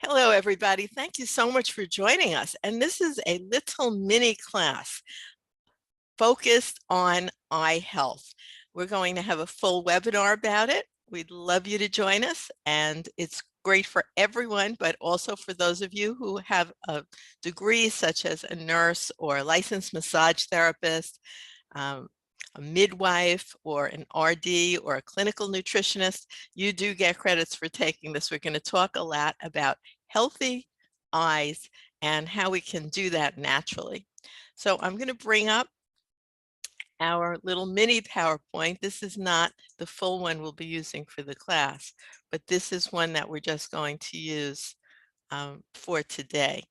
Hello, everybody. Thank you so much for joining us. And this is a little mini class focused on eye health. We're going to have a full webinar about it. We'd love you to join us. And it's great for everyone, but also for those of you who have a degree such as a nurse or a licensed massage therapist, a midwife or an RD or a clinical nutritionist. You do get credits for taking this. We're going to talk a lot about healthy eyes and how we can do that naturally. So I'm going to bring up our little mini PowerPoint. This is not the full one we'll be using for the class, but this is one that we're just going to use for today.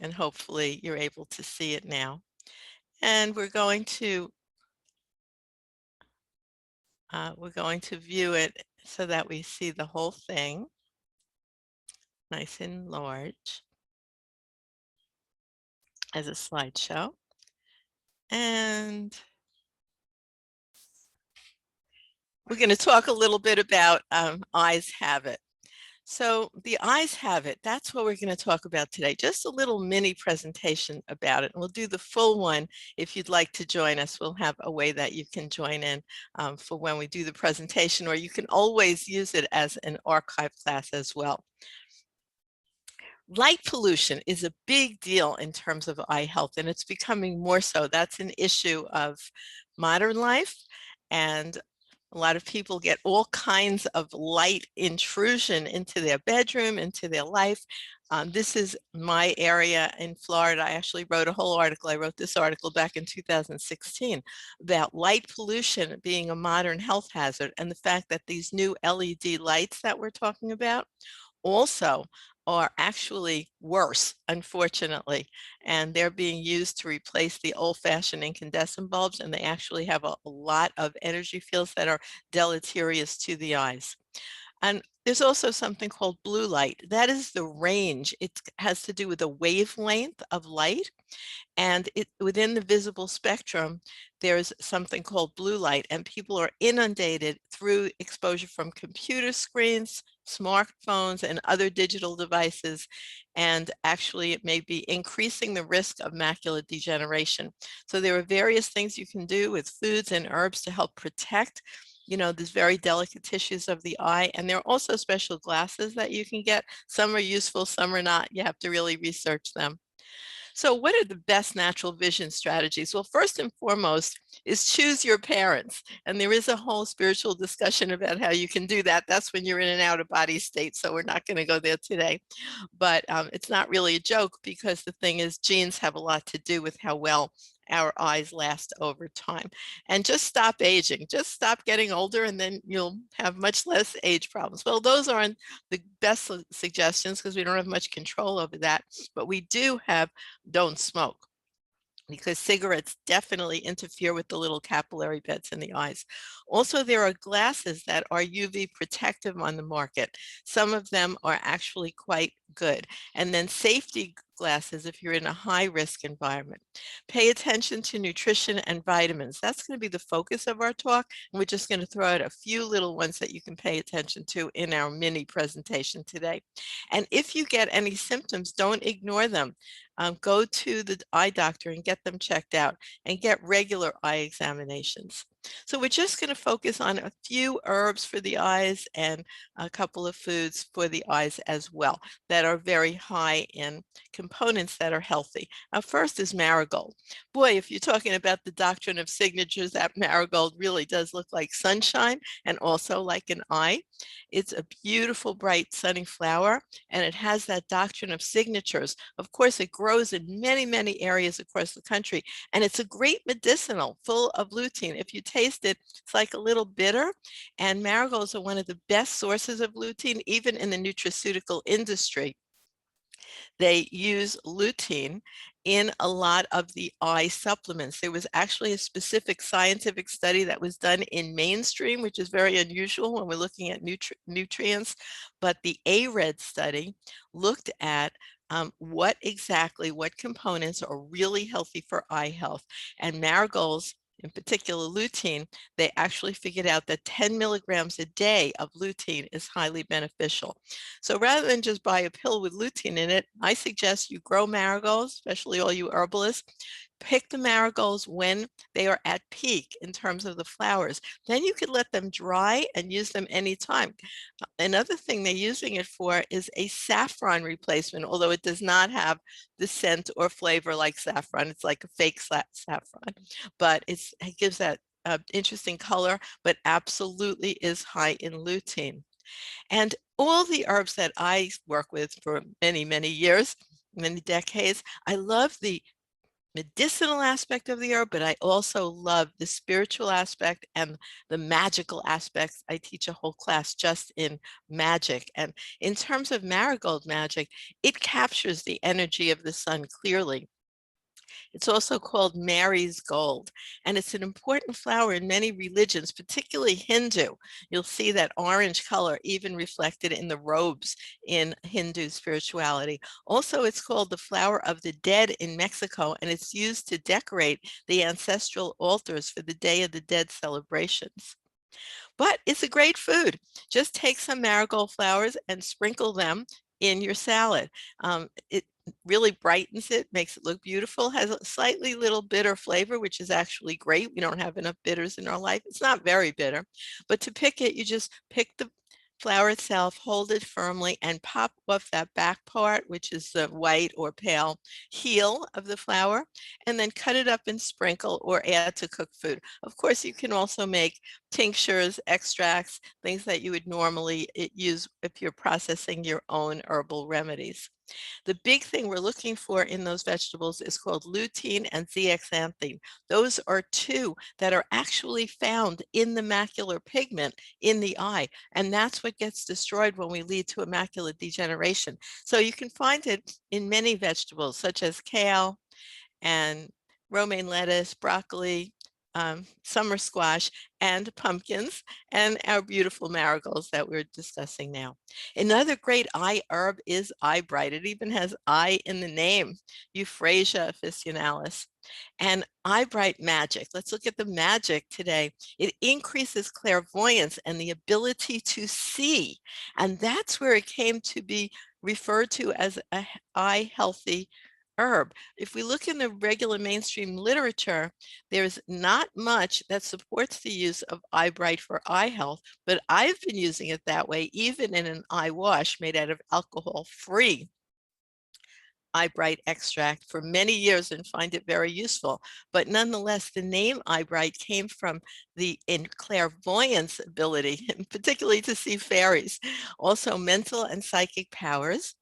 And hopefully you're able to see it now. And we're going to view it so that we see the whole thing nice and large as a slideshow. And we're going to talk a little bit about eyes have it. So the eyes have it. That's what we're going to talk about today. Just a little mini presentation about it. And we'll do the full one. If you'd like to join us, we'll have a way that you can join in for when we do the presentation, or you can always use it as an archive class as well. Light pollution is a big deal in terms of eye health, and it's becoming more so. That's an issue of modern life, and a lot of people get all kinds of light intrusion into their bedroom, into their life. This is my area in Florida. I actually wrote a whole article. I wrote this article back in 2016 about light pollution being a modern health hazard, and the fact that these new LED lights that we're talking about also are actually worse, unfortunately, and they're being used to replace the old-fashioned incandescent bulbs, and they actually have a lot of energy fields that are deleterious to the eyes. And there's also something called blue light. That is the range. It has to do with the wavelength of light. And within the visible spectrum, there's something called blue light, and people are inundated through exposure from computer screens, smartphones, and other digital devices. And actually, it may be increasing the risk of macular degeneration. So there are various things you can do with foods and herbs to help protect these very delicate tissues of the eye. And there are also special glasses that you can get. Some are useful, some are not. You have to really research them. So what are the best natural vision strategies? Well, first and foremost is choose your parents. And there is a whole spiritual discussion about how you can do that. That's when you're in an out-of-body state. So we're not going to go there today. But it's not really a joke, because the thing is, genes have a lot to do with how well our eyes last over time. And just stop aging. Just stop getting older, and then you'll have much less age problems. Well, those aren't the best suggestions, because we don't have much control over that. But we do have don't smoke, because cigarettes definitely interfere with the little capillary beds in the eyes. Also, there are glasses that are UV protective on the market. Some of them are actually quite good. And then safety glasses if you're in a high-risk environment. Pay attention to nutrition and vitamins. That's going to be the focus of our talk, and we're just going to throw out a few little ones that you can pay attention to in our mini presentation today. And if you get any symptoms, don't ignore them. Go to the eye doctor and get them checked out, and get regular eye examinations. So we're just going to focus on a few herbs for the eyes and a couple of foods for the eyes as well that are very high in components that are healthy. First is marigold. Boy, if you're talking about the doctrine of signatures, that marigold really does look like sunshine and also like an eye. It's a beautiful, bright, sunny flower, and it has that doctrine of signatures. Of course, it grows in many, many areas across the country, and it's a great medicinal, full of lutein. If you taste it, it's like a little bitter, and marigolds are one of the best sources of lutein, even in the nutraceutical industry. They use lutein in a lot of the eye supplements. There was actually a specific scientific study that was done in mainstream, which is very unusual when we're looking at nutrients, but the Eyebright study looked at what components are really healthy for eye health. And marigolds, in particular lutein, they actually figured out that 10 milligrams a day of lutein is highly beneficial. So rather than just buy a pill with lutein in it, I suggest you grow marigolds, especially all you herbalists. Pick the marigolds when they are at peak in terms of the flowers. Then you could let them dry and use them anytime. Another thing they're using it for is a saffron replacement, although it does not have the scent or flavor like saffron. It's like a fake saffron, but it gives that interesting color, but absolutely is high in lutein. And all the herbs that I work with for many, many years, many decades, I love the medicinal aspect of the herb, but I also love the spiritual aspect and the magical aspects. I teach a whole class just in magic. And in terms of marigold magic, it captures the energy of the sun clearly. It's also called Mary's gold, and it's an important flower in many religions, particularly Hindu. You'll see that orange color even reflected in the robes in Hindu spirituality. Also, it's called the flower of the dead in Mexico, and it's used to decorate the ancestral altars for the Day of the Dead celebrations. But it's a great food. Just take some marigold flowers and sprinkle them in your salad. It really brightens it, makes it look beautiful, has a slightly little bitter flavor, which is actually great. We don't have enough bitters in our life. It's not very bitter, but to pick it, you just pick the flower itself, hold it firmly, and pop off that back part, which is the white or pale heel of the flower, and then cut it up and sprinkle or add to cooked food. Of course, you can also make tinctures, extracts, things that you would normally use if you're processing your own herbal remedies. The big thing we're looking for in those vegetables is called lutein and zeaxanthin. Those are two that are actually found in the macular pigment in the eye, and that's what gets destroyed when we lead to a macular degeneration. So you can find it in many vegetables, such as kale and romaine lettuce, broccoli, summer squash, and pumpkins, and our beautiful marigolds that we're discussing now. Another great eye herb is Eyebright. It even has eye in the name, Euphrasia officinalis. And Eyebright magic. Let's look at the magic today. It increases clairvoyance and the ability to see. And that's where it came to be referred to as an eye healthy herb. If we look in the regular mainstream literature, there's not much that supports the use of Eyebright for eye health, but I've been using it that way, even in an eye wash made out of alcohol-free Eyebright extract for many years and find it very useful. But nonetheless, the name Eyebright came from the clairvoyance ability, particularly to see fairies, also mental and psychic powers.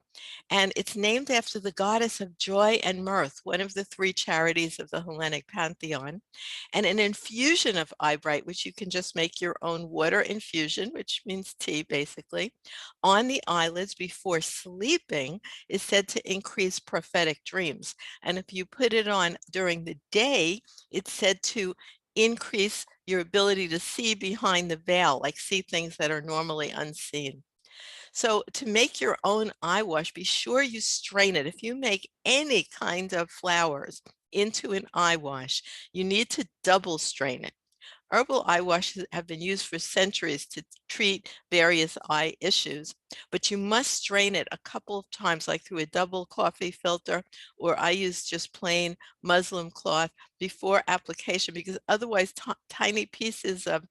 And it's named after the goddess of joy and mirth, one of the three charities of the Hellenic pantheon. And an infusion of Eyebright, which you can just make your own water infusion, which means tea basically, on the eyelids before sleeping is said to increase prophetic dreams. And if you put it on during the day, it's said to increase your ability to see behind the veil, like see things that are normally unseen. So to make your own eye wash, be sure you strain it. If you make any kind of flowers into an eye wash, you need to double strain it. Herbal eye washes have been used for centuries to treat various eye issues, but you must strain it a couple of times, like through a double coffee filter, or I use just plain muslin cloth before application, because otherwise tiny pieces of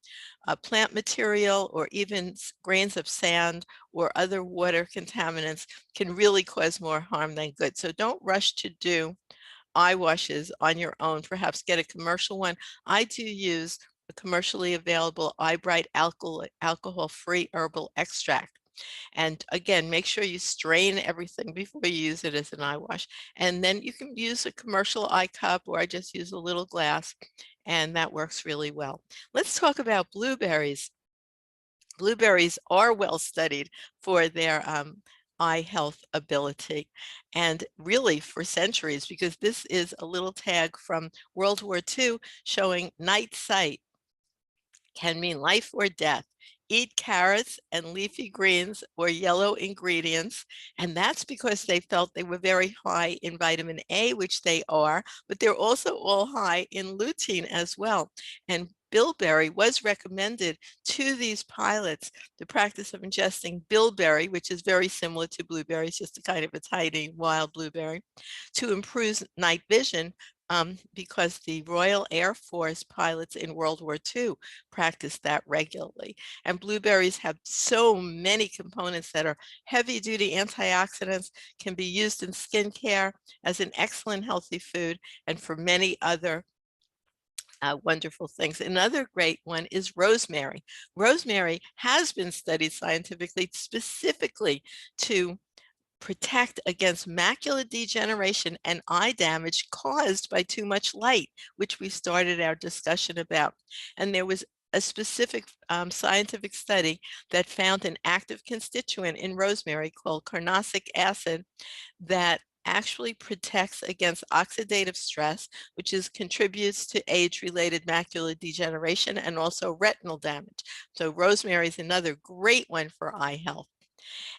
plant material or even grains of sand or other water contaminants can really cause more harm than good. So don't rush to do eye washes on your own. Perhaps get a commercial one. I do use a commercially available Eyebright alcohol-free herbal extract. And again, make sure you strain everything before you use it as an eye wash. And then you can use a commercial eye cup, or I just use a little glass, and that works really well. Let's talk about blueberries. Blueberries are well studied for their eye health ability, and really for centuries, because this is a little tag from World War II showing night sight can mean life or death, eat carrots and leafy greens or yellow ingredients, and that's because they felt they were very high in vitamin A, which they are, but they're also all high in lutein as well. And bilberry was recommended to these pilots, the practice of ingesting bilberry, which is very similar to blueberries, just a kind of a tiny wild blueberry, to improve night vision, because the Royal Air Force pilots in World War II practiced that regularly. And blueberries have so many components that are heavy-duty antioxidants, can be used in skincare as an excellent healthy food, and for many other wonderful things. Another great one is rosemary. Rosemary has been studied scientifically specifically to protect against macular degeneration and eye damage caused by too much light, which we started our discussion about. And there was a specific scientific study that found an active constituent in rosemary called carnosic acid that actually protects against oxidative stress, which contributes to age-related macular degeneration and also retinal damage. So rosemary is another great one for eye health.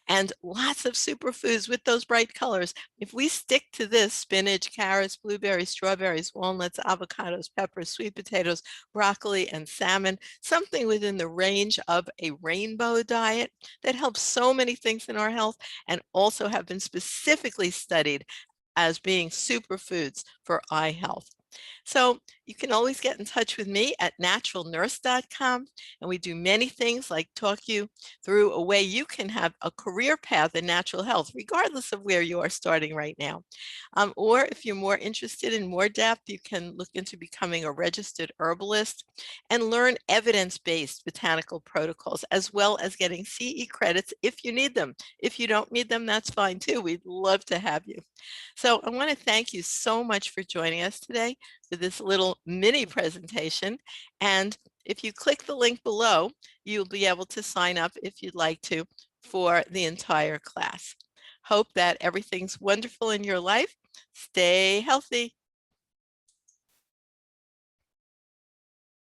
And lots of superfoods with those bright colors. If we stick to this, spinach, carrots, blueberries, strawberries, walnuts, avocados, peppers, sweet potatoes, broccoli, and salmon, something within the range of a rainbow diet that helps so many things in our health and also have been specifically studied as being superfoods for eye health. So you can always get in touch with me at naturalnurse.com, and we do many things like talk you through a way you can have a career path in natural health, regardless of where you are starting right now. Or if you're more interested in more depth, you can look into becoming a registered herbalist and learn evidence-based botanical protocols, as well as getting CE credits if you need them. If you don't need them, that's fine too. We'd love to have you. So I want to thank you so much for joining us today for this little mini presentation. And if you click the link below, you'll be able to sign up if you'd like to for the entire class. Hope that everything's wonderful in your life. Stay healthy.